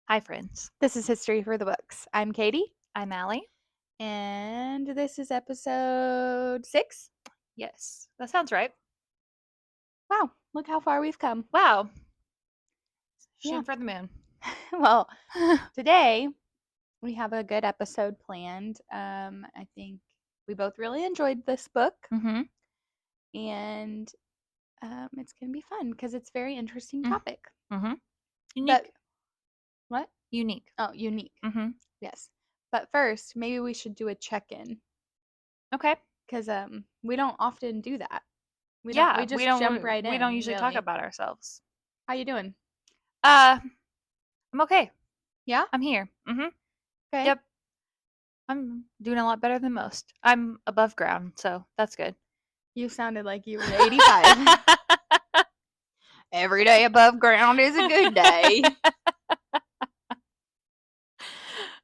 Hi, friends. This is History for the Books. I'm Katie, I'm Allie. and this is episode 6. Yes, that sounds right. Wow, look how far we've come. Wow. Yeah. Shooting for the moon. Well, today we have a good episode planned. I think we both really enjoyed this book, mm-hmm. and it's going to be fun because it's a very interesting Mm. topic. Mm-hmm. Unique. But what? Unique. Oh, unique. Mm-hmm. Yes. But first, maybe we should do a check-in Okay. because we don't often do that. We Yeah, just jump right we don't in, usually talk really. about ourselves. How you doing? I'm okay. Yeah? I'm here. Mm-hmm. Okay. Yep. I'm doing a lot better than most. I'm above ground, so that's good. You sounded like you were 85. Every day above ground is a good day.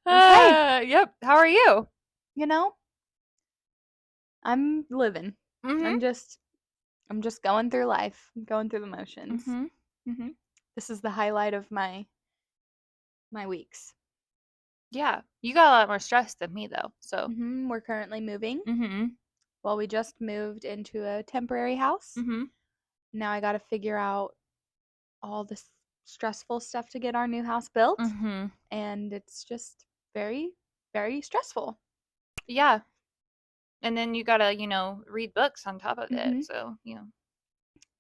Okay. Yep. How are you? You know, I'm living. Mm-hmm. I'm just going through life, going through the motions. Mm-hmm. Mm-hmm. This is the highlight of my weeks. Yeah. You got a lot more stress than me though. So We're currently moving. mm-hmm. Well, we just moved into a temporary house. Mm-hmm. Now I got to figure out all this stressful stuff to get our new house built, Mm-hmm. and it's just very, very stressful. Yeah. And then you gotta, read books on top of it. Mm-hmm. So,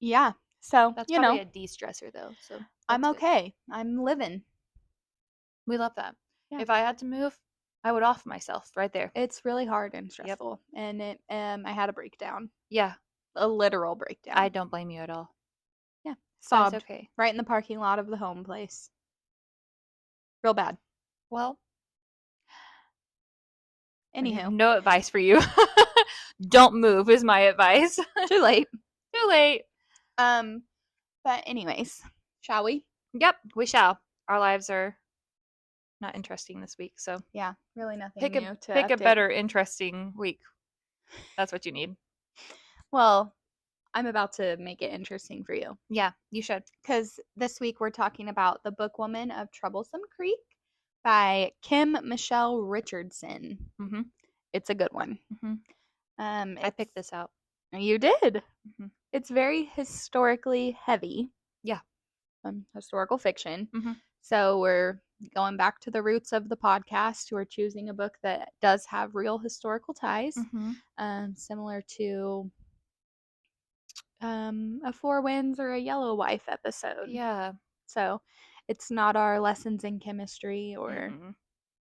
Yeah. So, that's probably a de-stressor though. So I'm that's good. okay. I'm living. We love that. Yeah. If I had to move, I would off myself right there. It's really hard and Yep. stressful. And I had a breakdown. Yeah. A literal breakdown. I don't blame you at all. Yeah. That's Sobbed okay. right in the parking lot of the home place. Real bad. Well, I have Anywho. no advice for you. Don't move is my advice. Too late. Too late. But anyways, shall we? Yep, we shall. Our lives are not interesting this week, so Yeah, really nothing pick new to a update. better interesting week. That's what you need. Well, I'm about to make it interesting for you. Yeah, you should. Because this week we're talking about The Bookwoman of Troublesome Creek by Kim Michele Richardson. Mm-hmm. It's a good one. Mm-hmm. I picked this out. You did. Mm-hmm. It's very historically heavy. Yeah. Historical fiction. Mm-hmm. So we're going back to the roots of the podcast. We're choosing a book that does have real historical ties, similar to a Four Winds or a Yellow Wife episode. Yeah. So it's not our lessons in chemistry or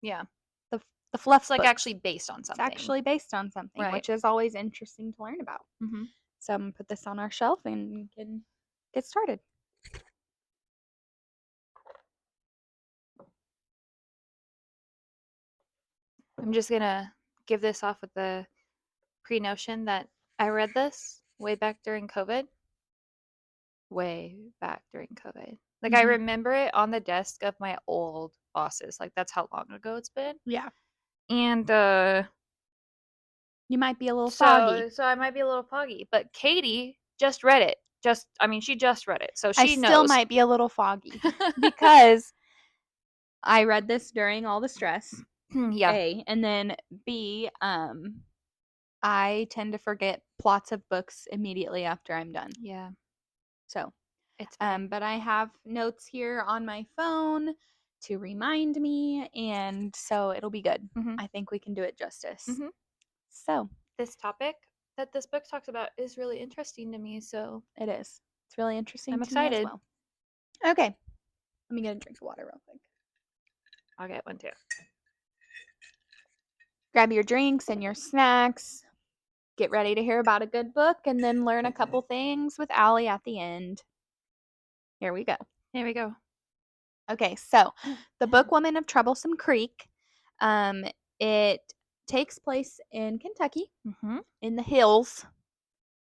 yeah, the fluff. It's like books. actually based on something. It's actually based on something, right. Which is always interesting to learn about. Mm-hmm. So I'm gonna put this on our shelf and we can get started. I'm just gonna give this off with the pre-notion that I read this way back during COVID. Like I remember it on the desk of my old bosses. Like that's how long ago it's been. Yeah. And you might be a little foggy. So I might be a little foggy. But Katie just read it. She just read it. So she knows. I still might be a little foggy because I read this during all the stress. Yeah. A, and then B, I tend to forget plots of books immediately after I'm done. Yeah. So, but I have notes here on my phone to remind me, and so it'll be good. Mm-hmm. I think we can do it justice. Mm-hmm. So, this topic that this book talks about is really interesting to me, so it is. It's really interesting. I'm to excited. Me as well. Okay, let me get a drink of water real quick. I'll get one too. Grab your drinks and your snacks. Get ready to hear about a good book and then learn a couple things with Allie at the end. Here we go. Here we go. Okay, so The Bookwoman of Troublesome Creek. It takes place in Kentucky, in the hills,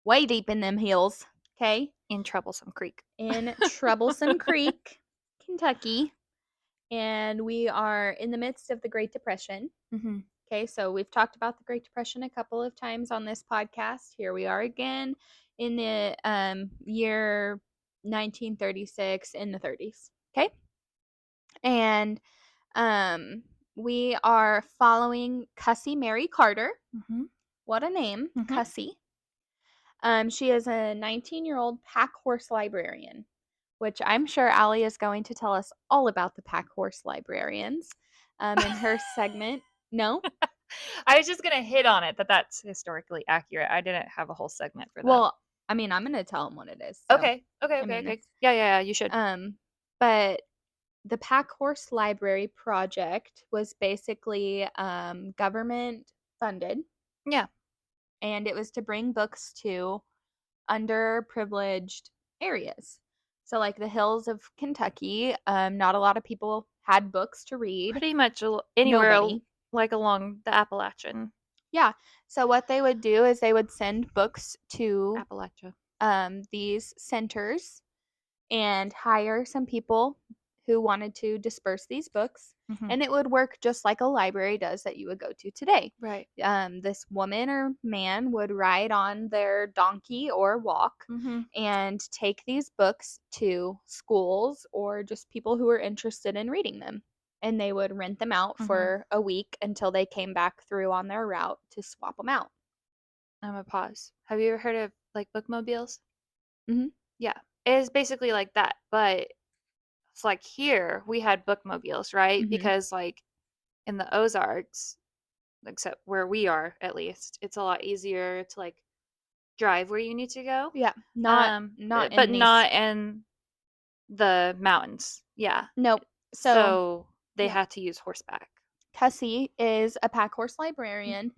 way deep in them hills. Okay, in Troublesome Creek. In Troublesome Creek, Kentucky, and we are in the midst of the Great Depression. Okay, so we've talked about the Great Depression a couple of times on this podcast. Here we are again in the year 1936 in the 30s. Okay, And we are following Cussie Mary Carter. Mm-hmm. What a name, Mm-hmm. Cussie. She is a 19-year-old pack horse librarian, which I'm sure Allie is going to tell us all about the pack horse librarians in her segment. No? I was just gonna hit on it that's historically accurate. I didn't have a whole segment for that. Well, I mean, I'm going to tell them what it is. So, Okay. I mean, Okay. Yeah. You should. but the Pack Horse Library project was basically government funded, Yeah. and it was to bring books to underprivileged areas. So, like the hills of Kentucky, not a lot of people had books to read. Pretty much anywhere Nobody. like along the Appalachian. Yeah. So, what they would do is they would send books to Appalachia. these centers and hire some people who wanted to disperse these books. Mm-hmm. And it would work just like a library does that you would go to today. Right. This woman or man would ride on their donkey or walk and take these books to schools or just people who were interested in reading them. And they would rent them out for a week until they came back through on their route to swap them out. I'm gonna pause. Have you ever heard of like bookmobiles? Mm-hmm. Yeah. It is basically like that, but it's like here we had bookmobiles, right? Mm-hmm. Because like in the Ozarks, except where we are at least, it's a lot easier to like drive where you need to go. Yeah, But in these. not in the mountains. Yeah. Nope. So they yeah. had to use horseback. Cussie is a pack horse librarian,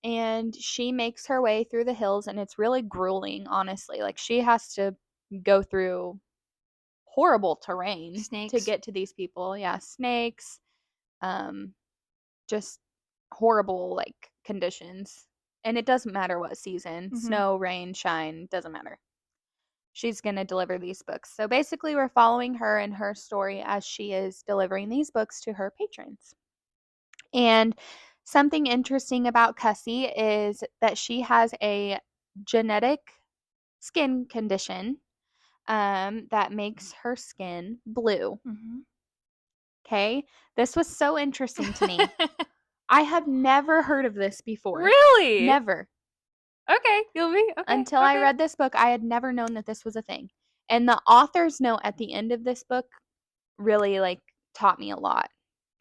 and she makes her way through the hills, and it's really grueling, honestly. Like, she has to go through horrible terrain to get to these people. Yeah, snakes, just horrible, like, conditions. And it doesn't matter what season, snow, rain, shine, doesn't matter. She's going to deliver these books. So basically, we're following her and her story as she is delivering these books to her patrons. And something interesting about Cussie is that she has a genetic skin condition that makes her skin blue. Okay? This was so interesting to me. I have never heard of this before. Really? Never. Okay, you'll be okay. Until I read this book, I had never known that this was a thing. And the author's note at the end of this book really like taught me a lot.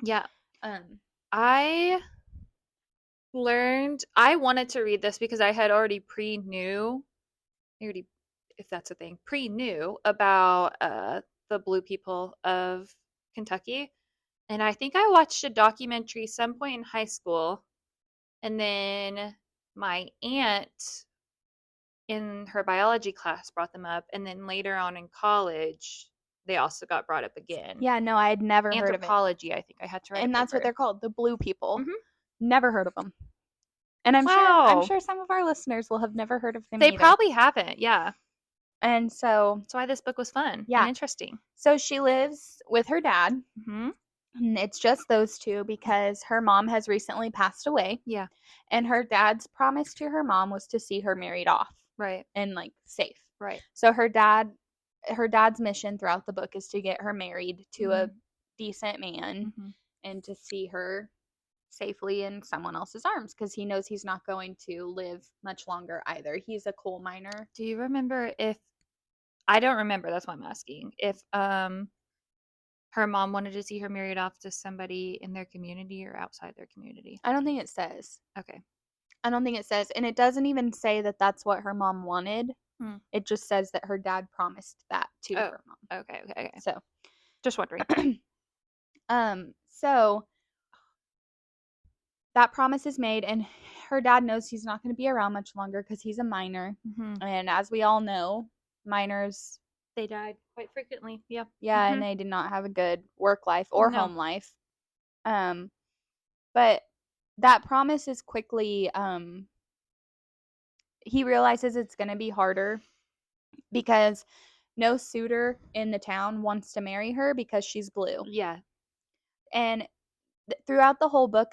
Yeah. I wanted to read this because I had already if that's a thing, pre-knew about the blue people of Kentucky. And I think I watched a documentary some point in high school. And then my aunt in her biology class brought them up. And then later on in college, they also got brought up again. Yeah, no, I had never heard of it. Anthropology, I think I had to write. And that's what they're called, the blue people. Never heard of them. And I'm sure some of our listeners will have never heard of them either. Probably haven't, yeah. And so that's why this book was fun and interesting. So she lives with her dad. And it's just those two because her mom has recently passed away. Yeah. And her dad's promise to her mom was to see her married off. Right. And like safe. Right. So her dad's mission throughout the book is to get her married to a decent man and to see her safely in someone else's arms because he knows he's not going to live much longer either. He's a coal miner. Do you remember I don't remember, that's why I'm asking, if her mom wanted to see her married off to somebody in their community or outside their community? I don't think it says. Okay. I don't think it says. And it doesn't even say that that's what her mom wanted. It just says that her dad promised that to her mom. Okay. So, just wondering. So that promise is made, and her dad knows he's not going to be around much longer because he's a miner. And as we all know, miners, they died quite frequently. Yep. Yeah, and they did not have a good work life or home life. But that promise is quickly he realizes it's going to be harder because no suitor in the town wants to marry her because she's blue. Yeah. And throughout the whole book,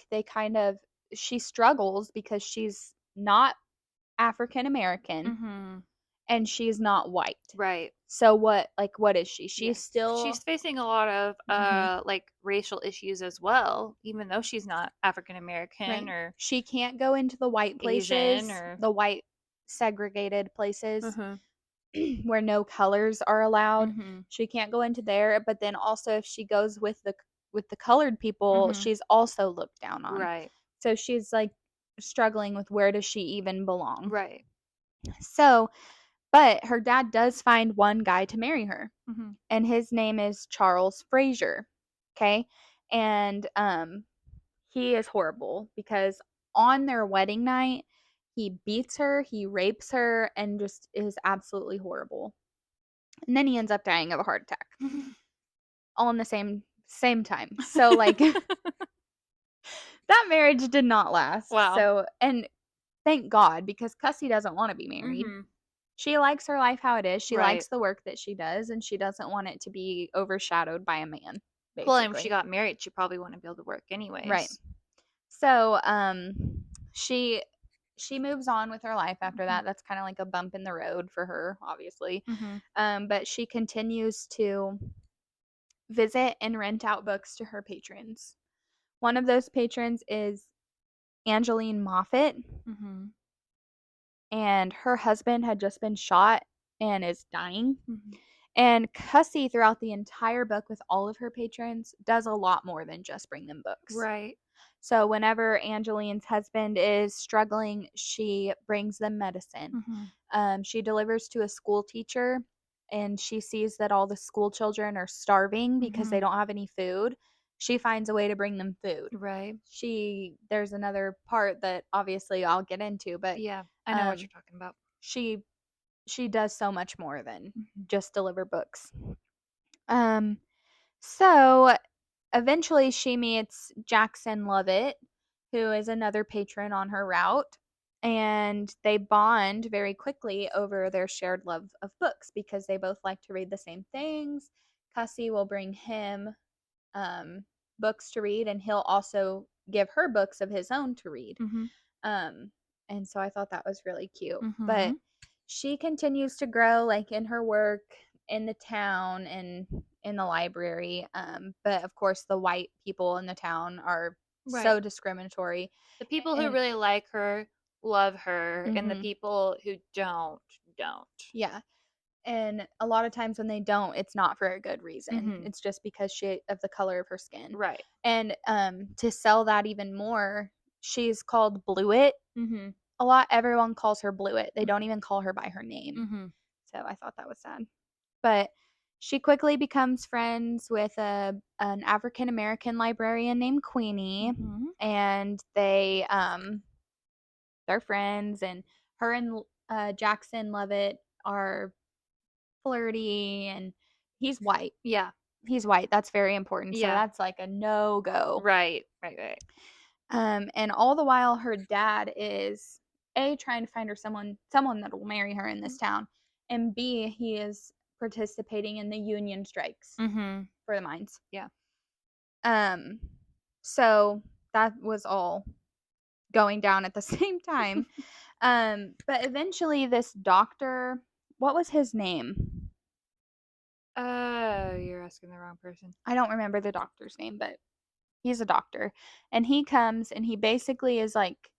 she struggles because she's not African American and she's not white. Right. So what is she? She's Yes. still She's facing a lot of Mhm. like racial issues as well, even though she's not African American Right. or She can't go into the white Asian places, or the white segregated places Mhm. where no colors are allowed. Mhm. She can't go into there, but then also if she goes with the colored people, Mhm. she's also looked down on. Right. So she's like struggling with where does she even belong. Right. So, but her dad does find one guy to marry her, Mhm. and his name is Charles Frazier. Okay? And he is horrible because on their wedding night, he beats her, he rapes her, and just is absolutely horrible. And then he ends up dying of a heart attack all in the same time. So like that marriage did not last. Wow. So and thank God because Cussy doesn't want to be married. Mhm. She likes her life how it is. She Right. likes the work that she does and she doesn't want it to be overshadowed by a man, Well, and if she basically. got married, she probably wouldn't be able to work Right. anyways. So, she moves on with her life after Mhm. that. That's kind of like a bump in the road for her, obviously. Mhm. But she continues to visit and rent out books to her patrons. One of those patrons is Angeline Moffat, Mhm. and her husband had just been shot and is dying. Mhm. And Cussy, throughout the entire book with all of her patrons, does a lot more than just bring them books. Right. So whenever Angeline's husband is struggling, she brings them medicine. Mhm. She delivers to a school teacher, and she sees that all the school children are starving because they Mhm. don't have any food. She finds a way to bring them food. Right. There's another part that obviously I'll get into, but Yeah, I know what um, you're talking about. she she does so much more than Mhm. just deliver books. Um, so eventually she meets Jackson Lovett, who is another patron on her route, and they bond very quickly over their shared love of books because they both like to read the same things. Cussy will bring him um, books to read, and he'll also give her books of his own to read. Mhm. Um, and so I thought that was really cute. But Mhm. she continues to grow, like in her work, in the town, and in the library. But of course, the white people in the town are Right. so discriminatory. The people who And really like her love her, and the mhm, people who don't. yeah. And a lot of times when they don't, it's not for a good reason. Mhm. It's just because she of the color of her skin. Right. And to sell that even more, she's called Blewett Mhm. a lot. Everyone calls her Blewett. They don't Mhm. even call her by her name. Mhm. So I thought that was sad. But she quickly becomes friends with an African American librarian named Queenie, Mhm. and they're friends. And her and Jackson Lovett are flirty, and he's white. Yeah. He's white. That's very important. So Yeah. that's like a no go. Right. Right. Right. And all the while, her dad is a trying to find her someone that will marry her in this town, and b he is participating in the union strikes Mhm. for the mines. Yeah. Um, so that was all going down at the same time. But eventually, this doctor, what was his name? You're asking the wrong person. I don't remember the doctor's name, but he's a doctor, and he comes and he basically is like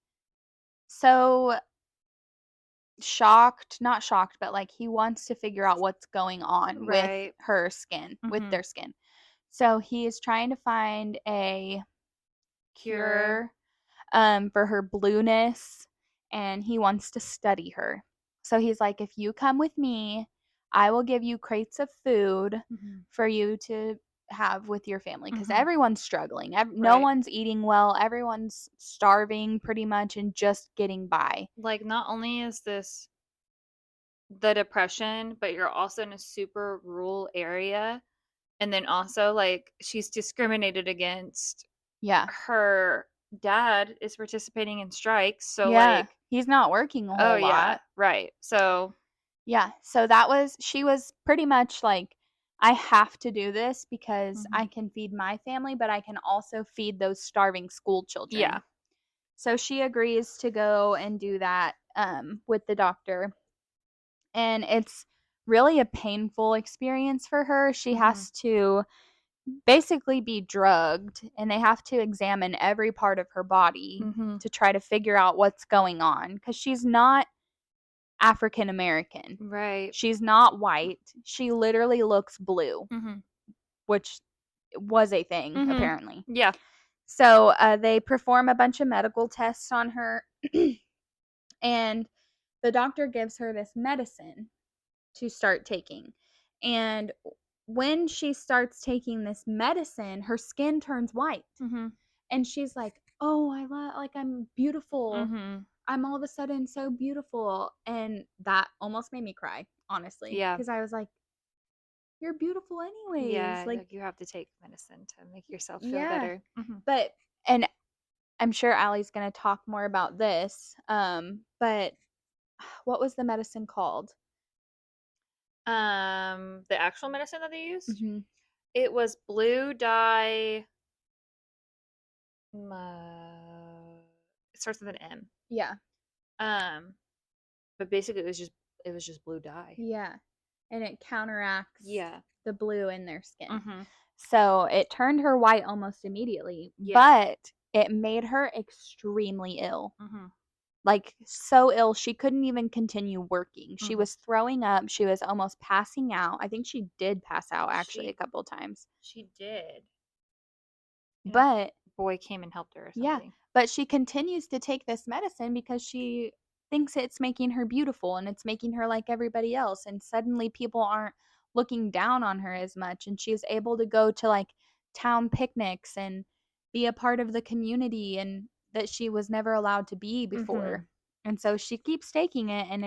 so shocked, not shocked, but like he wants to figure out what's going on with Right. her skin, with Mhm. their skin. So he is trying to find a Cure. cure for her blueness, and he wants to study her. So he's like, if you come with me, I will give you crates of food Mhm. for you to have with your family because Mhm. everyone's struggling. No Right. one's eating well. Everyone's starving pretty much and just getting by. Like, not only is this the depression, but you're also in a super rural area. And then also, like, she's discriminated against. Yeah. Her dad is participating in strikes. So, Yeah. like, He's not working a oh, whole yeah. lot. Right. So, Yeah. So she was pretty much like, I have to do this because mhm. I can feed my family, but I can also feed those starving school Yeah. children. So she agrees to go and do that with the doctor. And it's really a painful experience for her. She has to basically be drugged, and they have to examine every part of her body to try to figure out what's going on, because she's not African American. Right. She's not white. She literally looks blue, which was a thing, apparently. Yeah. So they perform a bunch of medical tests on her, and the doctor gives her this medicine to start taking. And when she starts taking this medicine, her skin turns white. And she's like, "Oh, I love, like, I'm beautiful. I'm all of a sudden so beautiful." And that almost made me cry, honestly. Yeah. Because I was like, "You're beautiful anyways." Yeah. Like, Like you have to take medicine to make yourself feel yeah. better. But, and I'm sure Allie's going to talk more about this. But what was the medicine called? The actual medicine that they used, Mm-hmm. it was blue dye. It starts with an M. Yeah. But basically it was just blue dye. Yeah. And it counteracts Yeah. the blue in their skin. Mm-hmm. So it turned her white almost immediately, Yeah. but it made her extremely ill. Mm-hmm. Like, so ill, she couldn't even continue working. She Mm-hmm. was throwing up. She was almost passing out. I think she did pass out actually a couple times. She did. And a But boy came and helped her or yeah, something. but she continues to take this medicine because she thinks it's making her beautiful and it's making her like everybody else. And suddenly people aren't looking down on her as much. And she's able to go to like town picnics and be a part of the community, and that she was never allowed to be before. And so she keeps taking it, and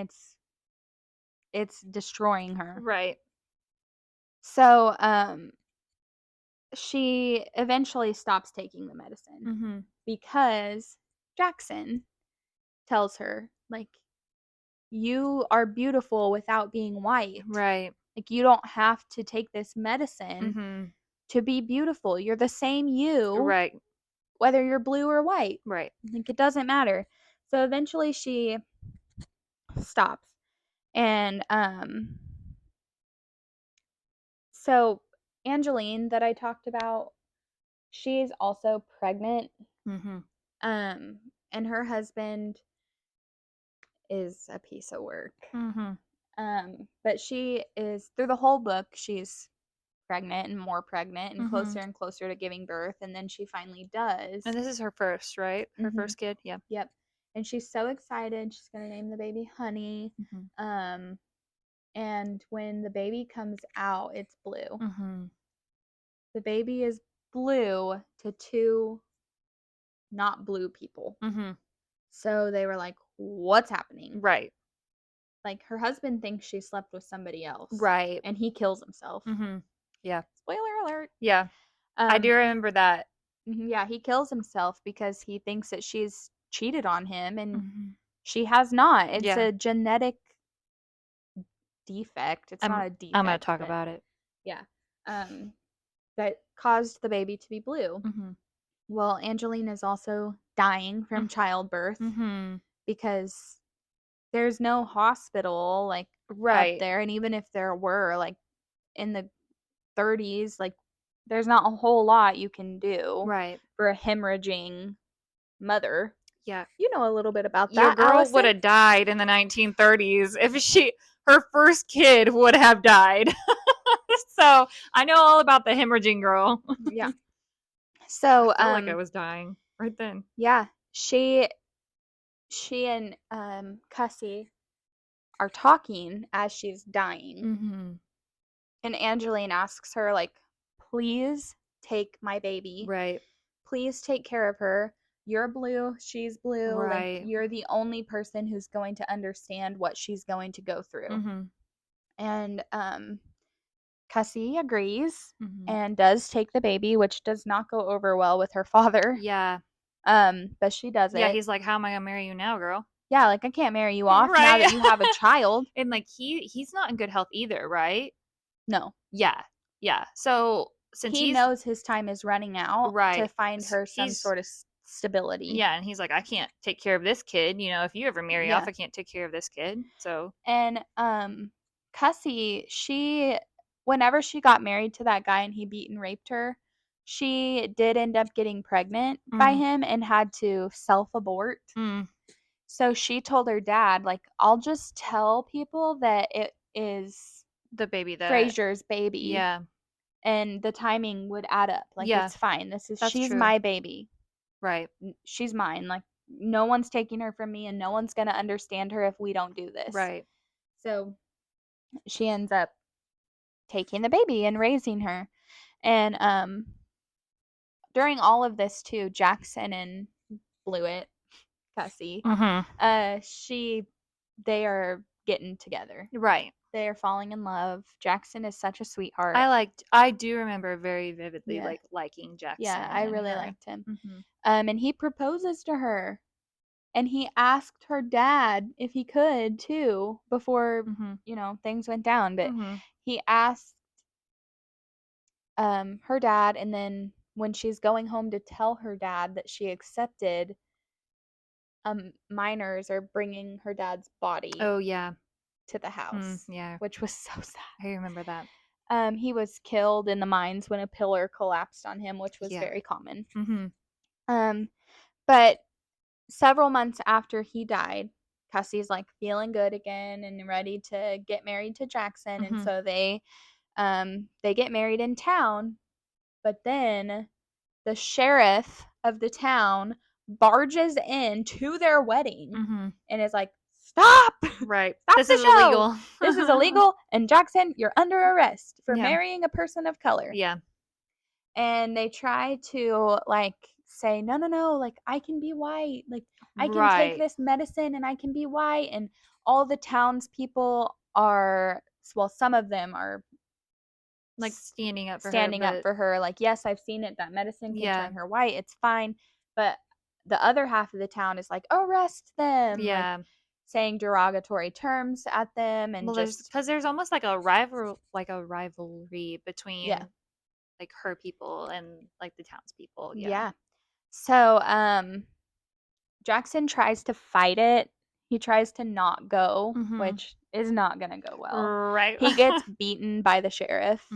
it's destroying her. Right. So she eventually stops taking the medicine because Jackson tells her, like, "You are beautiful without being white. Right. Like, you don't have to take this medicine to be beautiful. You're the same you, Right. whether you're blue or white. Right. Like, it doesn't matter." So eventually she stops. And so Angeline that I talked about, she's also pregnant. And her husband is a piece of work. But she is, through the whole book, she's pregnant and more pregnant and closer and closer to giving birth. And then she finally does. And this is her first, right? Her first kid? Yeah. Yep. And she's so excited. She's going to name the baby Honey. And when the baby comes out, it's blue. The baby is blue to two not blue people. So they were like, "What's happening?" Right. Like, her husband thinks she slept with somebody else. Right. And he kills himself. Yeah. Spoiler alert. Yeah. I do remember that. Yeah, he kills himself because he thinks that she's cheated on him, and she has not. It's a genetic defect. It's not a defect. I'm going to talk about it. Yeah. That caused the baby to be blue. Well, Angeline is also dying from childbirth because there's no hospital like up there, and even if there were, like, in the 30s, like, there's not a whole lot you can do for a hemorrhaging mother. Yeah. You know a little bit about that. Your girl would have died in the 1930s if her first kid would have died. So I know all about the hemorrhaging girl. Yeah. So I felt like I was dying right then. Yeah. She and Cussie are talking as she's dying. And Angeline asks her, like, "Please take my baby. Right. Please take care of her. You're blue, she's blue. Right. Like, you're the only person who's going to understand what she's going to go through." And Cussie agrees and does take the baby, which does not go over well with her father. Yeah. But she does it. Yeah, he's like, "How am I gonna marry you now, girl?" Yeah, like, I can't marry you off now that you have a child. And like he's not in good health either, right? No. Yeah. Yeah. So since he knows his time is running out to find her some sort of stability. Yeah, and he's like, "I can't take care of this kid. You know, if you ever marry off, I can't take care of this kid." So and Cussie, whenever she got married to that guy and he beat and raped her, she did end up getting pregnant by him and had to self-abort. So she told her dad, like, I'll just tell people that it is the baby that Fraser's baby. Yeah. And the timing would add up. Like, Yeah. it's fine. She's true. my baby. Right. She's mine. Like, no one's taking her from me and no one's going to understand her if we don't do this. Right. So she ends up taking the baby and raising her. And during all of this too, Jackson and Blewett, Cussie, they are getting together. Right. They are falling in love. Jackson is such a sweetheart. I do remember very vividly liking Jackson. Yeah, I really liked him. And he proposes to her. And he asked her dad if he could too before, things went down. But he asked her dad, and then when she's going home to tell her dad that she accepted, miners are bringing her dad's body to the house. Which was so sad. I remember that. He was killed in the mines when a pillar collapsed on him, which was very common. But several months after he died, Cussie's like feeling good again and ready to get married to Jackson. And so they get married in town. But then the sheriff of the town barges in to their wedding and is like, stop! Right. Stop this the is show! illegal. This is illegal. And Jackson, you're under arrest for marrying a person of color. Yeah. And they try to like say, no, like I can be white. Like I can take this medicine and I can be white. And all the townspeople are, well, some of them are like standing up for her. Like, yes, I've seen it. That medicine can turn her white. It's fine. But the other half of the town is like, arrest them. Yeah. Like, saying derogatory terms at them. And because there's almost like a rivalry between like her people and like the townspeople. Yeah. So Jackson tries to fight it. He tries to not go, which is not going to go well. Right. He gets beaten by the sheriff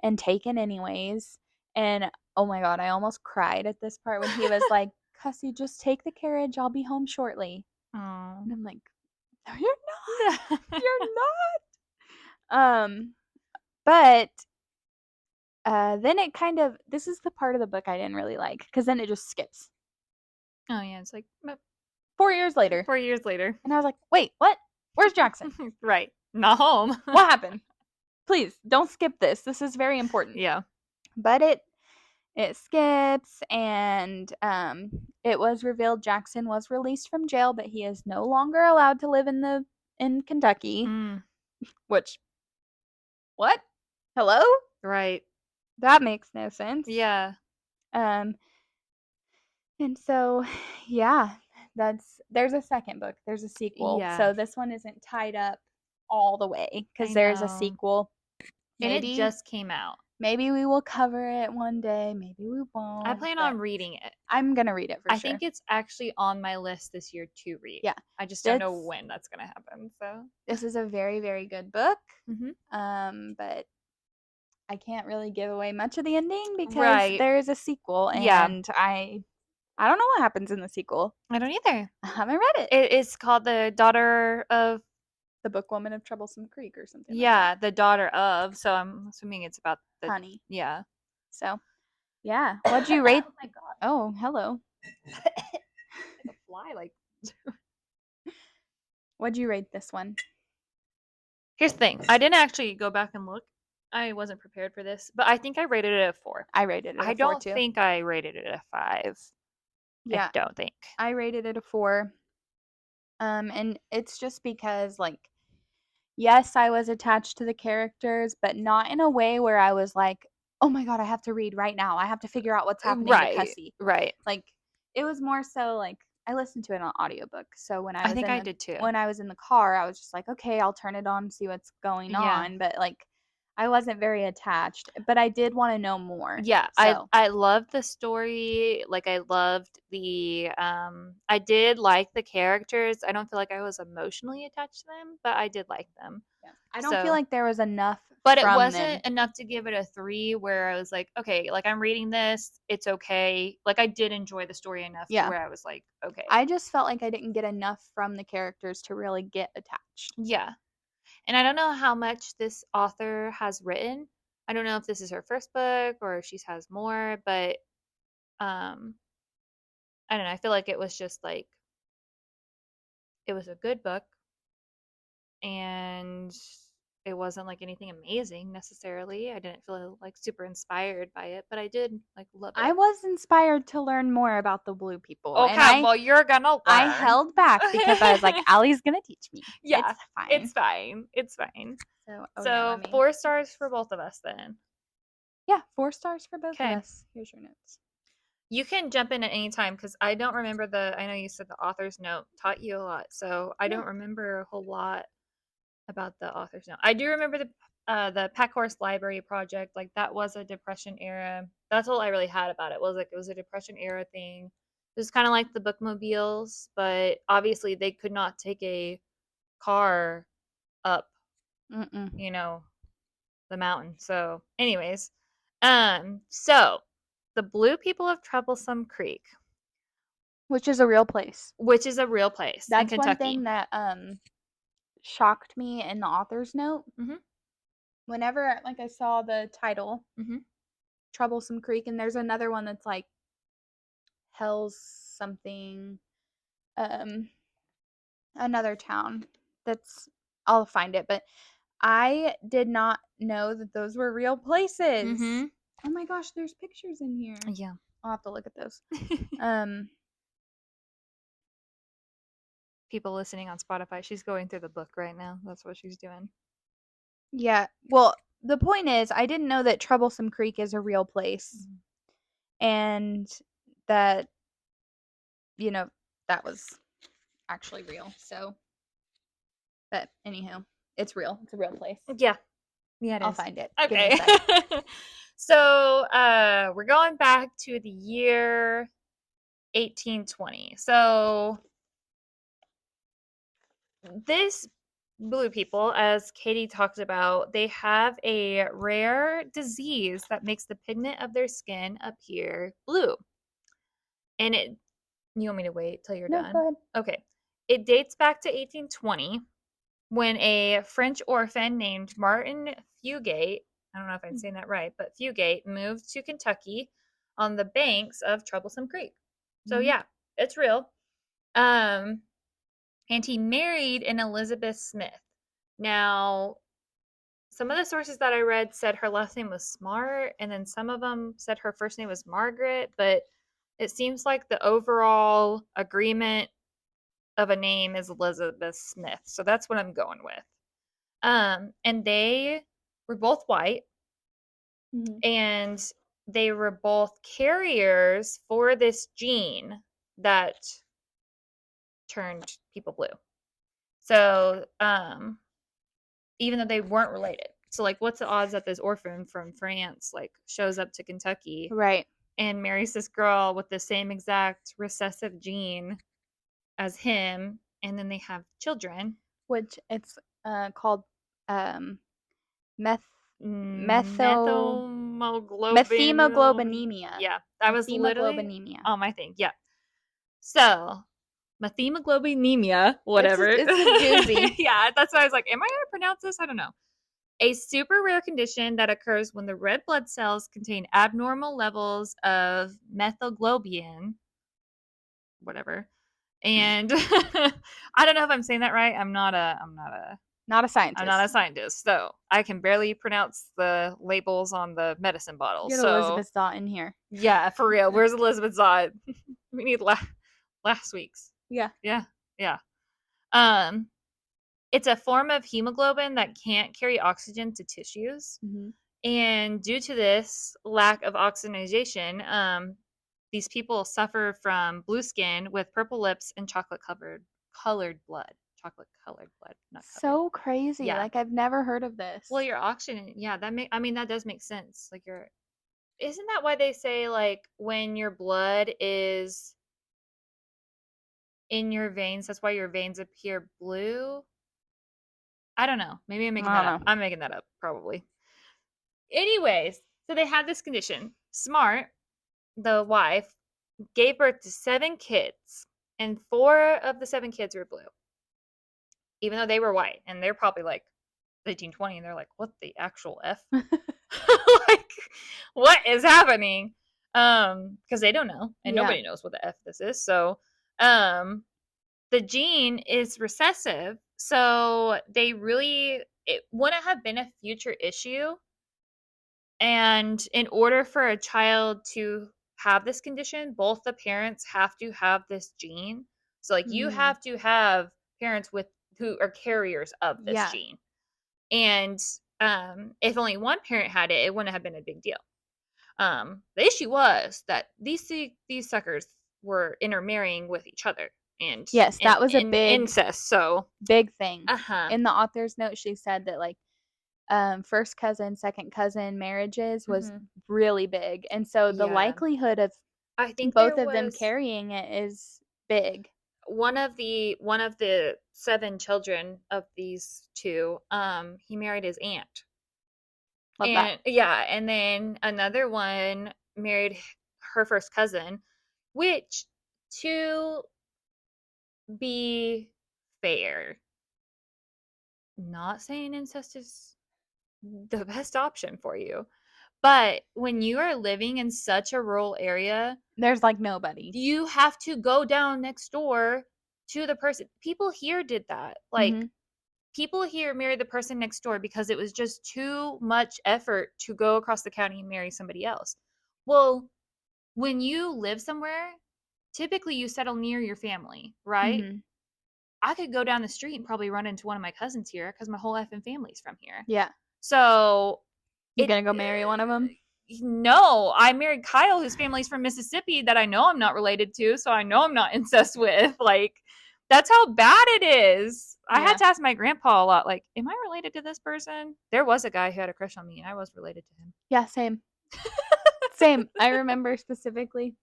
and taken anyways. And oh my God, I almost cried at this part when he was like, Cussie, just take the carriage. I'll be home shortly. Aww. And I'm like, no, you're not. You're not. But then it kind of, this is the part of the book I didn't really like because then it just skips. Oh yeah, it's like 4 years later. 4 years later. And I was like, wait, what? Where's Jackson? Right. Not home. What happened? Please don't skip this. This is very important. Yeah. But it skips, and it was revealed Jackson was released from jail, but he is no longer allowed to live in Kentucky. Which, what? Hello? Right. That makes no sense. Yeah. And so, yeah, there's a second book. There's a sequel. Yeah. So this one isn't tied up all the way because there's a sequel. And it just came out. Maybe we will cover it one day. Maybe we won't. I plan on reading it. I'm going to read it for sure. I think it's actually on my list this year to read. Yeah. I just don't know when that's going to happen. So this is a very, very good book. But I can't really give away much of the ending because there is a sequel. And I don't know what happens in the sequel. I don't either. I haven't read it. It's called The Daughter of the Bookwoman of Troublesome Creek or something. Yeah, like The Daughter of. So I'm assuming it's about the honey. Yeah. So, yeah. What'd you rate? Oh my God. Oh, hello. A fly, like. What'd you rate this one? Here's the thing. I didn't actually go back and look. I wasn't prepared for this, but I think I rated it a 4. I rated it a 4 too. I don't think I rated it a 5. Yeah. I don't think. I rated it a 4. And it's just because, like, yes, I was attached to the characters, but not in a way where I was like, oh my God, I have to read right now. I have to figure out what's happening to Cussie. Right. Like, it was more so like, I listened to it on audiobook. So when I did too. When I was in the car, I was just like, okay, I'll turn it on, see what's going on. But like, I wasn't very attached, but I did want to know more. Yeah, So, I loved the story. Like I loved the I did like the characters. I don't feel like I was emotionally attached to them, but I did like them. yeah. I don't feel So, like there was enough but it from wasn't them. enough to give it a 3 where I was like, okay, like I'm reading this, it's okay. Like I did enjoy the story enough to Yeah. where I was like, okay. I just felt like I didn't get enough from the characters to really get attached. Yeah. And I don't know how much this author has written. I don't know if this is her first book or if she has more, but um I don't know. I feel like it was just like it was a good book and it wasn't like anything amazing necessarily. I didn't feel like super inspired by it, but I did like love I it. was inspired to learn more about the blue people, and Okay, well you're gonna I learn. held back because I was like, Allie's gonna teach me. It's Yeah, fine. it's fine. It's fine. So, oh yeah, So let me. 4 stars for both of us then. Yeah, 4 stars for both of Okay. us. Here's your notes. You can jump in at any time because I don't remember I know you said the author's note taught you a lot, so I Yeah. don't remember a whole lot about the author's note. I do remember the Pack Horse Library project. Like that was a Depression era. That's all I really had about it. Was like it was a Depression era thing. It was kind of like the bookmobiles, but obviously they could not take a car up, Mm-mm. you know, the mountain. So, anyways, so the Blue People of Troublesome Creek, Which is a real place. which is a real place in That's one Kentucky. thing that shocked me in the author's note. Mhm. Whenever like I saw the title, Mhm. Troublesome Creek, and there's another one that's like Hell's something, um, another town that's I'll find it, but I did not know that those were real places. Mhm. Oh my gosh, there's pictures in here. Yeah. I'll have to look at those. Um, People listening on Spotify, she's going through the book right now. That's what she's doing. yeah. Well, the point is, I didn't know that Troublesome Creek is a real place, Mhm. and that you know that was actually real. So, but anyhow, it's real. It's a real place. Yeah. Yeah, it I'll is. find it. Give me a Okay. sec. So, we're going back to the year 1820. So, this blue people, as Katie talked about, they have a rare disease that makes the pigment of their skin appear blue. And you want me to wait till you're No, done? go ahead. Okay. It dates back to 1820 when a French orphan named Martin Fugate, I don't know if I'm saying that right, but Fugate moved to Kentucky on the banks of Troublesome Creek. So Mhm. yeah, it's real. Um, and he married an Elizabeth Smith. Now, some of the sources that I read said her last name was Smart, and then some of them said her first name was Margaret, but it seems like the overall agreement of a name is Elizabeth Smith. So that's what I'm going with. And they were both white Mhm. and they were both carriers for this gene that turned people blue. So, even though they weren't related. So like what's the odds that this orphan from France like shows up to Kentucky Right. and marries this girl with the same exact recessive gene as him and then they have children? Which it's called um meth methyl Methemoglobinemia. methemoglobinemia. Yeah, that was literally Methemoglobinemia. on my thing. Yeah. So, methemoglobinemia, whatever. It's a doozy. Yeah, that's why I was like, am I going to pronounce this? I don't know. A super rare condition that occurs when the red blood cells contain abnormal levels of methyglobin, whatever. And I don't know if I'm saying that right. Not a I'm not a scientist. scientist, so I can barely pronounce the labels on the medicine bottles. Get So Elizabeth Dot in here. yeah, for real. Where's Elizabeth Zott? We need last week's. Yeah. Yeah, yeah. Um, it's a form of hemoglobin that can't carry oxygen to tissues, Mhm. and due to this lack of oxygenation, these people suffer from blue skin with purple lips and chocolate colored blood. chocolate colored blood, not covered. So crazy. Yeah. Like, I've never heard of this. Well, your oxygen, yeah, that does make sense. Like isn't that why they say like when your blood is in your veins, that's why your veins appear blue? I don't know. Maybe I'm making I that don't up. know. I'm making that up, probably. Anyways, so they had this condition. Smart, the wife, gave birth to 7 kids, and 4 of the 7 kids were blue, even though they were white. And they're probably like 18, 20, and they're like, what the actual F? Like, what is happening? Because they don't know, and nobody knows what the F this is. So, the gene is recessive, so it wouldn't have been a future issue. And in order for a child to have this condition, both the parents have to have this gene. So like you have to have parents who are carriers of this gene. And if only one parent had it, it wouldn't have been a big deal. The issue was that these suckers were intermarrying with each other. And yes, that was a big incest. So big thing. Uh-huh. In the author's note, she said that like first cousin, second cousin marriages was really big, and so the likelihood of I think both of them carrying it is big. One of the 7 children of these 2, he married his aunt. Love and that. Yeah, and then another one married her first cousin, which, to be fair, not saying incest is the best option for you, but when you are living in such a rural area, there's like nobody. You have to go down next door to the person. People here did that. Like, people here married the person next door because it was just too much effort to go across the county and marry somebody else. Well, when you live somewhere, typically you settle near your family, right? I could go down the street and probably run into one of my cousins here because my whole effing family's from here. Yeah. So you gonna go marry one of them? No, I married Kyle, whose family's from Mississippi, that I know I'm not related to, so I know I'm not incest with. Like, that's how bad it is. I had to ask my grandpa a lot, like, am I related to this person? There was a guy who had a crush on me, and I was related to him. Yeah, same. Same. I remember specifically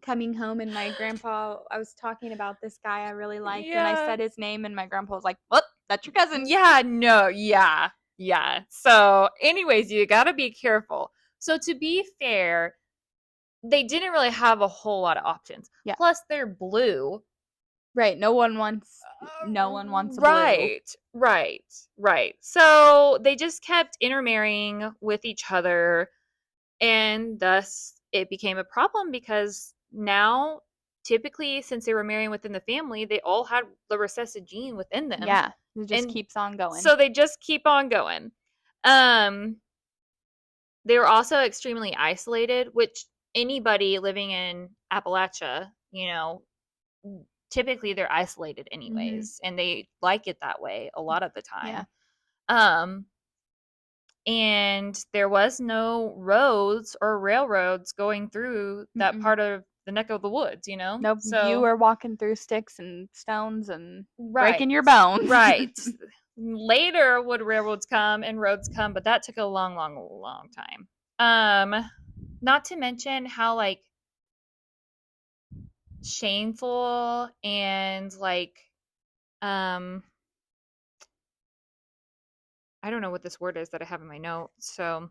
coming home, and my grandpa, I was talking about this guy I really liked, and I said his name, and my grandpa was like, "What? That's your cousin." Yeah, no, yeah. So, anyways, you gotta be careful. So, to be fair, they didn't really have a whole lot of options. Yeah. Plus, they're blue. Right. No one wants a blue. Right. So they just kept intermarrying with each other, and thus it became a problem because now, typically, since they were marrying within the family, they all had the recessive gene within them. Yeah. It just keeps on going. So they just keep on going. They were also extremely isolated, which anybody living in Appalachia, typically they're isolated anyways, and they like it that way a lot of the time. And there was no roads or railroads going through that part of the neck of the woods, Nope. So you were walking through sticks and stones and breaking your bones. Right. Later would railroads come and roads come, but that took a long time. Not to mention how like shameful and like I don't know what this word is that I have in my notes, so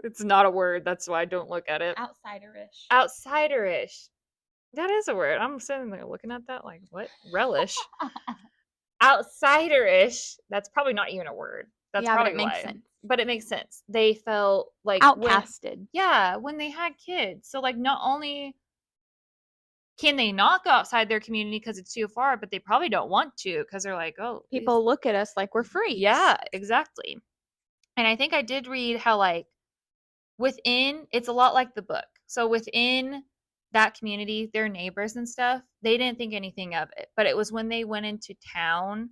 it's not a word, that's why I don't look at it. Outsiderish. That is a word. I'm sitting there looking at that like, what? Relish. Outsiderish. That's probably not even a word. That's probably but it makes sense. But it makes sense. They felt like outcasted. When they had kids. So like not only can they not go outside their community because it's too far, but they probably don't want to because they're like, oh, people look at us like we're freaks. Yeah, exactly. And I think I did read how like it's a lot like the book. So within that community, their neighbors and stuff, they didn't think anything of it. But it was when they went into town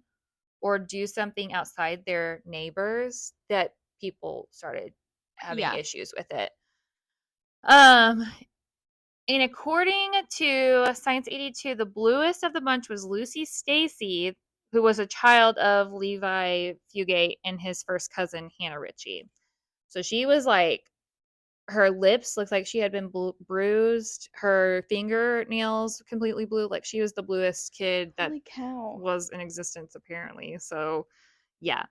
or do something outside their neighbors that people started having issues with it. And according to Science 82, the bluest of the bunch was Lucy Stacy, who was a child of Levi Fugate and his first cousin, Hannah Ritchie. So she was like, her lips looked like she had been bruised. Her fingernails completely blue. Like she was the bluest kid that Holy cow. was in existence, apparently. So, yeah.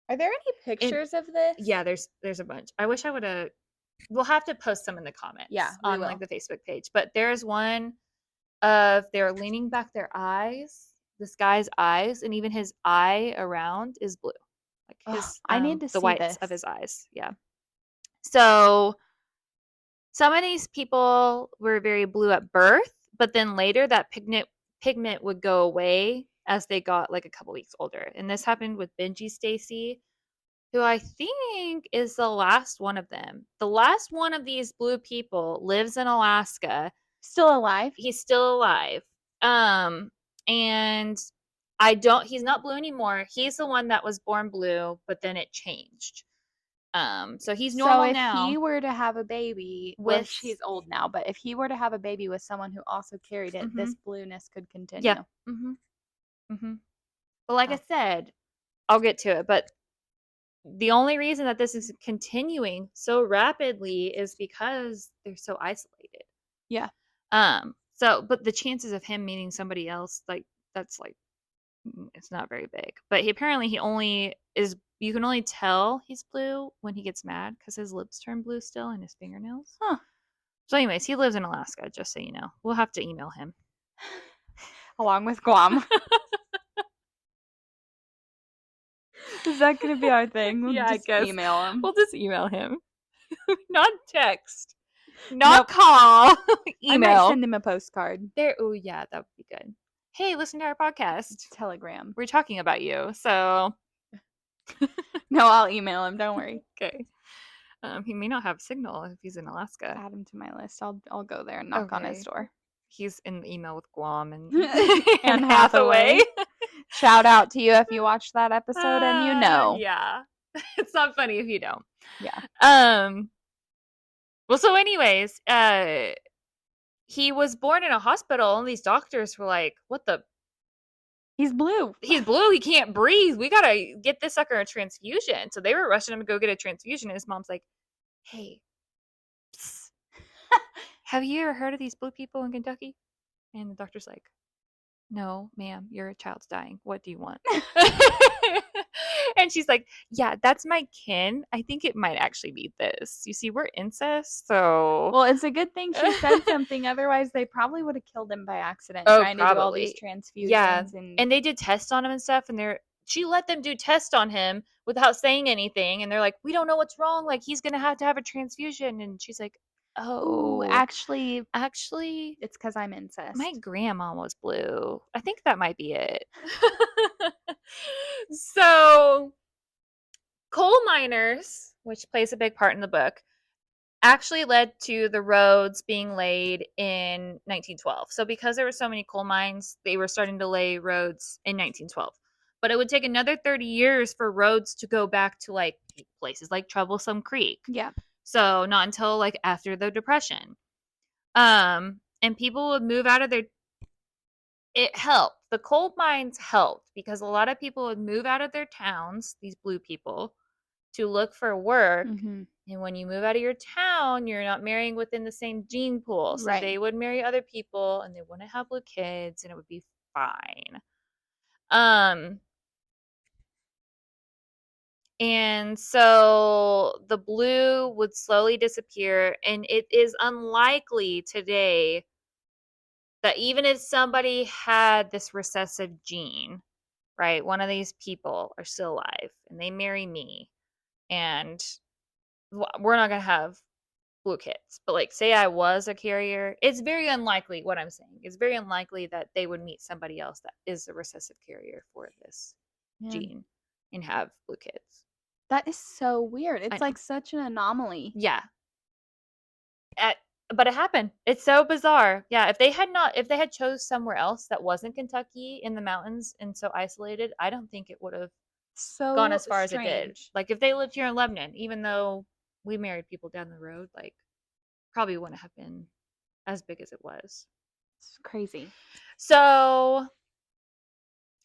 Are there any And pictures of this? yeah, there's a bunch. I wish I would have. We'll have to post some in the Yeah, comments we on like will. the Facebook page. But there's one of they're leaning back their eyes, this guy's eyes, and even his eye around is blue, like Oh, his I need to the see whites this. of his eyes. Yeah. So some of these people were very blue at birth, but then later that pigment would go away as they got like a couple weeks older. And this happened with Benji Stacy, who I think is the last one of them. The last one of these blue people lives in Alaska. Still alive? He's still alive. And he's not blue anymore. He's the one that was born blue, but then it changed. So he's So normal if now he were to have a baby, well, with she's old now, but if he were to have a baby with someone who also carried it, mhm. this blueness could Yeah. continue. Mhm. Mhm. But like I Wow. said, I'll get to it, but the only reason that this is continuing so rapidly is because they're so isolated. Yeah. So but the chances of him meeting somebody else, like that's like it's not very big. But he only is you can only tell he's blue when he gets mad because his lips turn blue still and his fingernails. Huh. So anyways, he lives in Alaska, just so you know. We'll have to email him. Along with Guam. Is that going to be our thing? We'll Yeah, I just guess. email him. We'll just email him. Not text. Not Nope. call. I might Email. send him a postcard. There oh yeah, that would be good. Hey, listen to our podcast. Telegram. We're talking about you. So No, I'll email him. Don't worry. okay. He may not have signal if he's in Alaska. Add him to my list. I'll go there and knock on his Okay. door. He's in the email with Guam and And Hathaway. Hathaway. Shout out to you if you watched that episode and you know. Yeah. It's not funny if you don't. Yeah. Well, so anyways, he was born in a hospital and these doctors were like, "What the He's blue. He's blue, he can't breathe. We got to get this sucker a transfusion." So they were rushing him to go get a transfusion and his mom's like, "Hey, psst, have you ever heard of these blue people in Kentucky?" And the doctor's like, "No, ma'am, your child's dying. What do you want?" And she's like, "Yeah, that's my kin. I think it might actually be this. You see, we're incest, so." Well, it's a good thing she said something. Otherwise, they probably would have killed him by accident Oh, trying to do all these probably. Yeah. transfusions. And they did tests on him and stuff, and she let them do tests on him without saying anything, and they're like, "We don't know what's wrong. Like he's gonna have to have a transfusion." And she's like, Ooh, "Oh, actually, actually, it's because I'm my incest. grandma was blue. I think that might be it." So, coal miners, which plays a big part in the book, actually led to the roads being laid in 1912. So because there were so many coal mines, they were starting to lay roads in 1912. But it would take another 30 years for roads to go back to like places like Troublesome Creek. Yeah. So not until like after the Depression. And people would move out of their it helped. The coal mines helped because a lot of people would move out of their towns, these blue people, to look for work. Mm-hmm. And when you move out of your town, you're not marrying within the same gene pool. So Right. they would marry other people and they wouldn't have blue kids and it would be fine. Um and so the blue would slowly disappear and it is unlikely today that even if somebody had this recessive gene, right? One of these people are still alive and they marry me and we're not going to have blue kids. But like say I was a carrier, it's very unlikely what I'm saying. It's very unlikely that they would meet somebody else that is a recessive carrier for this Man, gene and have blue kids. that is so weird. I It's know. like such an anomaly. Yeah. At, but it happened. It's so bizarre. Yeah, if they had chose somewhere else that wasn't Kentucky in the mountains and so isolated, I don't think it would have gone So as far as it did. strange. Like if they lived here in Lebanon, even though we married people down the road, like probably wouldn't have been as big as it was. It's crazy. So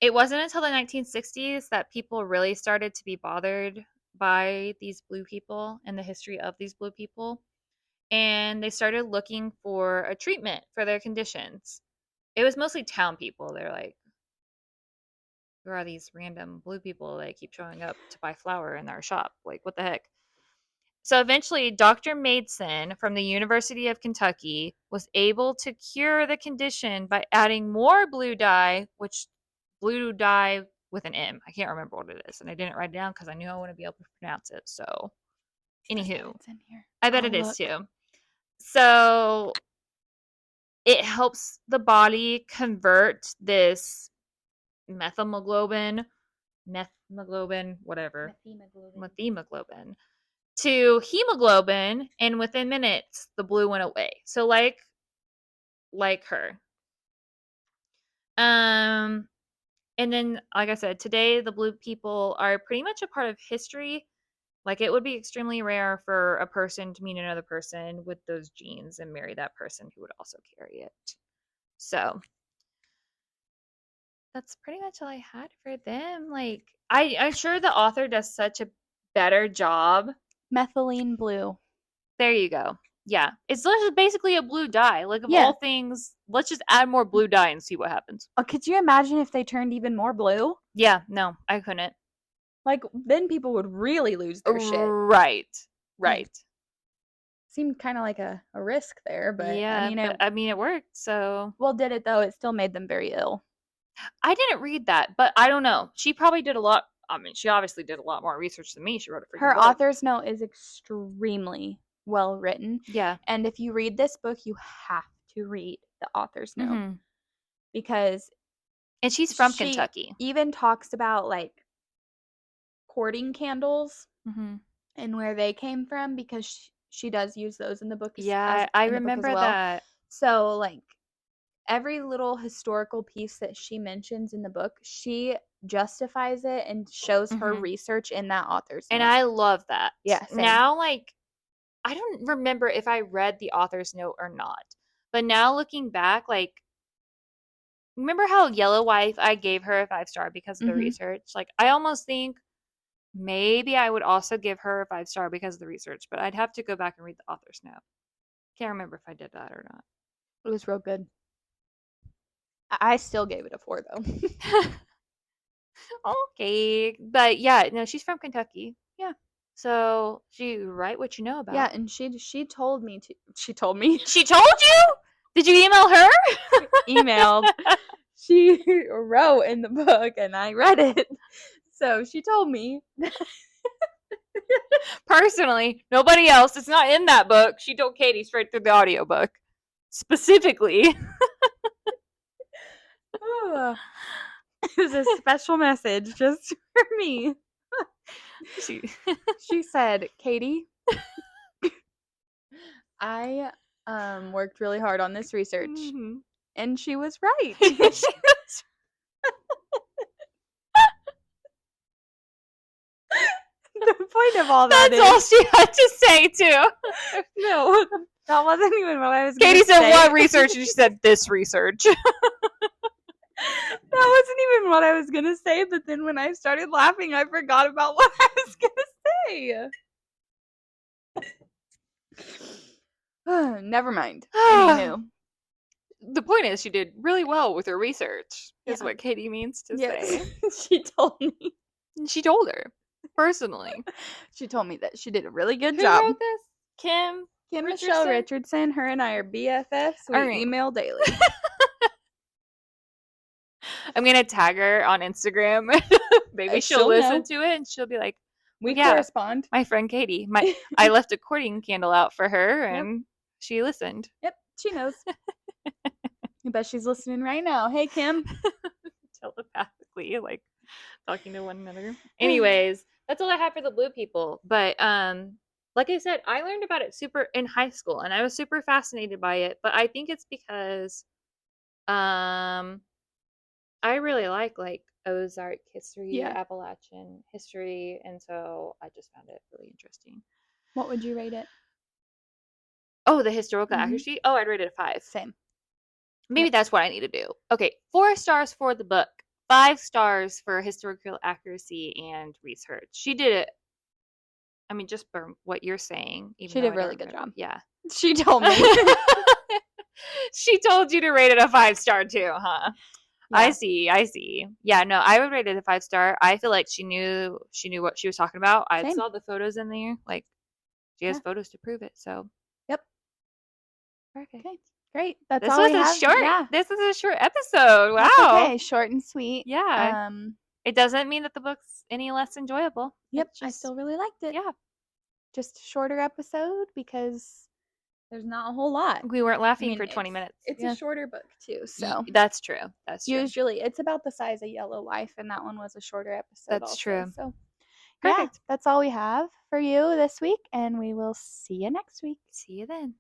it wasn't until the 1960s that people really started to be bothered by these blue people and the history of these blue people. And they started looking for a treatment for their conditions. It was mostly town people. They're like, who are these random blue people that keep showing up to buy flour in our shop? Like, what the heck? So eventually, Dr. Maidson from the University of Kentucky was able to cure the condition by adding more blue dye, which blue dye with an M. I can't remember what it is, and I didn't write it down because I knew I wouldn't be able to pronounce it. So, I bet anywho, it's in here. I bet I'll it is look. too. So, it helps the body convert this methemoglobin, whatever, methemoglobin to hemoglobin, and within minutes the blue went away. So like her. Um and then like I said, today the blue people are pretty much a part of history. Like it would be extremely rare for a person to meet another person with those genes and marry that person who would also carry it. So that's pretty much all I had for them. Like I'm sure the author does such a better job. Methylene blue. There you go. Yeah. It's just basically a blue dye. Like, of Yeah. all things, let's just add more blue dye and see what happens. Could you imagine if they turned even more blue? Yeah, no, I couldn't. Like, then people would really lose their shit. Right. Right. Seemed kind of like a risk there, but Yeah, but I mean, it worked, so. well, did it though? It still made them very ill. I didn't read that, but I don't know. She probably did a lot. I mean, she obviously did a lot more research than me. She wrote a freaking Her book. author's note is extremely well written. Yeah. And if you read this book, you have to read the author's note. Mm-hmm. Because And she's from she Kentucky. even talks about like courting candles Mm-hmm. and where they came from, because she does use those in the book. Yeah, I remember that. So like every little historical piece that she mentions in the book, she justifies it and shows her research in that author's note. And I love that. Yeah, same. Now, like, I don't remember if I read the author's note or not. But now looking back, like, remember how Yellow Wife I gave her a 5-star because of the research? Like, I almost think maybe I would also give her a 5-star because of the research, but I'd have to go back and read the author's note. Can't remember if I did that or not. It was real good. I still gave it a 4 though. Okay. But yeah, no, she's from Kentucky. Yeah. So she write what you know about. Yeah, and she told me to. She told me. She told you? Did you email her? Emailed. She wrote in the book and I read it. So she told me. Personally, nobody else. It's not in that book. She told Katie straight through the audiobook. Specifically. It was a special message just for me. She said, Katie, I worked really hard on this research. Mm-hmm. And she was right. She was the point of all that That's all she had to say, too. No, that wasn't even what I was Katie said say. What research? And she said, this research. That wasn't even what I was going to say, but then when I started laughing, I forgot about what I was going to say. Never mind. Anywho. The point is, she did really well with her research, is what Katie means to say. She told me. She told her, personally. She told me that she did a really good job. Who wrote this? Kim Michele Richardson. Her and I are BFFs. We email daily. I'm going to tag her on Instagram. Maybe she'll listen to it and she'll be like, we correspond. My friend Katie. I left a courting candle out for her and she listened. Yep, she knows. I bet she's listening right now. Hey, Kim. Telepathically, like talking to one another. Anyways, that's all I have for the blue people. But like I said, I learned about it super in high school and I was super fascinated by it. But I think it's because I really like Ozark history, Appalachian history, and so I just found it really interesting. What would you rate it? Oh, the historical accuracy? Oh, I'd rate it a 5. Same. Maybe that's what I need to do. Okay, 4 stars for the book. 5 stars for historical accuracy and research. She did it. I mean, just from what you're saying, even She though did a I don't really good remember. job. Yeah. She told me. She told you to rate it a 5-star too, huh? I Yeah. see. Yeah, no, I would rate it a 5-star. I feel like she knew what she was talking about. I Same. saw the photos in there. Like, she has Yeah. photos to prove it. So Yep. perfect. Okay. Great. That's This all was we a have. short. Yeah. This is a short episode. That's Wow. okay. Short and sweet. Yeah. It doesn't mean that the book's any less enjoyable. Yep. It's I just still really liked it. yeah. Just a shorter episode because there's not a whole lot. We weren't I laughing mean, for 20 minutes. it's Yeah. a shorter book too, so That's true. That's true. usually it's about the size of Yellow Life, and that one was a shorter episode That's also. true. So yeah, Perfect. that's all we have for you this week, and we will see you next week. See you then.